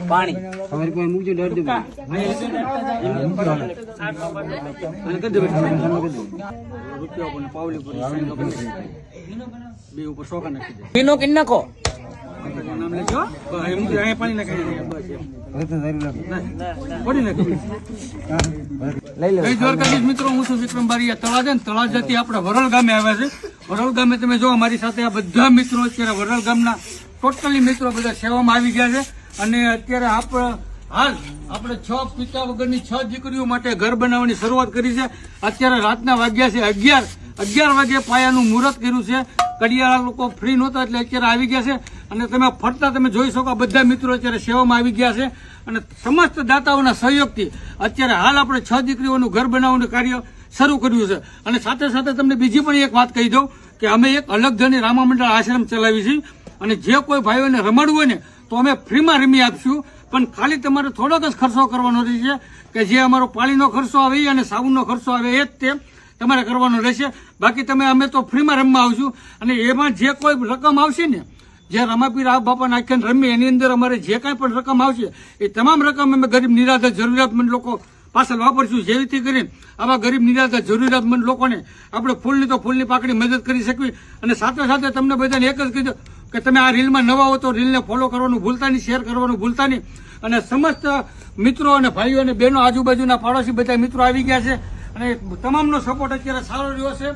પાણી તમારી કોઈ મૂકજો ડર દે બે ઉપર સોકા નાખી દે પીનો કે નાખો નામ લેજો અહીંયા પાણી નાખી દે મિત્રો હું છું વિક્રમ બારિયા તળાજાથી આપણે વરલ ગામે આવ્યા છે. વરલ ગામે તમે જો અમારી સાથે આ બધા મિત્રો અત્યારે વરલ ગામના ટોટલી મિત્રો બધા સેવામાં આવી ગયા છે અને અત્યારે આપણે 6 પિતા વગરની 6 દીકરીઓ માટે ઘર બનાવવાની શરૂઆત કરી છે. અત્યારે રાતના વાગ્યા છે 11 વાગે પાયાનું મુહૂર્ત કર્યું છે. કડિયાળા લોકો ફ્રી નહોતા એટલે અત્યારે આવી ગયા છે અને તમે ફરતા તમે જોઈ શકો બધા મિત્રો અત્યારે સેવામાં આવી ગયા છે અને સમસ્ત દાતાઓના સહયોગથી અત્યારે હાલ આપણે 6 દીકરીઓનું ઘર બનાવવાનું કાર્ય શરૂ કર્યું છે. અને સાથે સાથે તમને બીજી પણ એક વાત કહી દઉં કે અમે એક અલગ ધણી રામા મંડળ આશ્રમ ચલાવી છીએ અને જે કોઈ ભાઈઓને રમાડવું હોય ને તો અમે ફ્રીમાં રમી આપશું, પણ ખાલી તમારે થોડોક જ ખર્ચો કરવાનો રહેશે કે જે અમારો પાણીનો ખર્ચો આવે અને સાબુનનો ખર્ચો આવે એ જ તે તમારે કરવાનો રહેશે. બાકી અમે તો ફ્રીમાં રમવા આવશું અને એમાં જે કોઈ રકમ આવશે ને જે રમાપીર આ બાપા નાખ્યા રમી એની અંદર અમારે જે કાંઈ પણ રકમ આવશે એ તમામ રકમ અમે ગરીબ નિરાધાર જરૂરિયાતમંદ લોકો પાછળ વાપરશું. જેવી રીતે કરીને આવા ગરીબ નિરાધાર જરૂરિયાતમંદ લોકોને આપણે ફૂલની તો ફૂલની પાકડી મદદ કરી શકવી. અને સાથે સાથે તમને બધાને એક જ કીધું કે તમે આ રીલમાં નવા હો તો રીલને ફોલો કરવાનું ભૂલતા નહીં, શેર કરવાનું ભૂલતા નહીં. અને સમસ્ત મિત્રો અને ભાઈઓ અને બહેનો આજુબાજુના પાડોશી બધા મિત્રો આવી ગયા છે અને તમામનો સપોર્ટ અત્યારે સારો રહ્યો છે.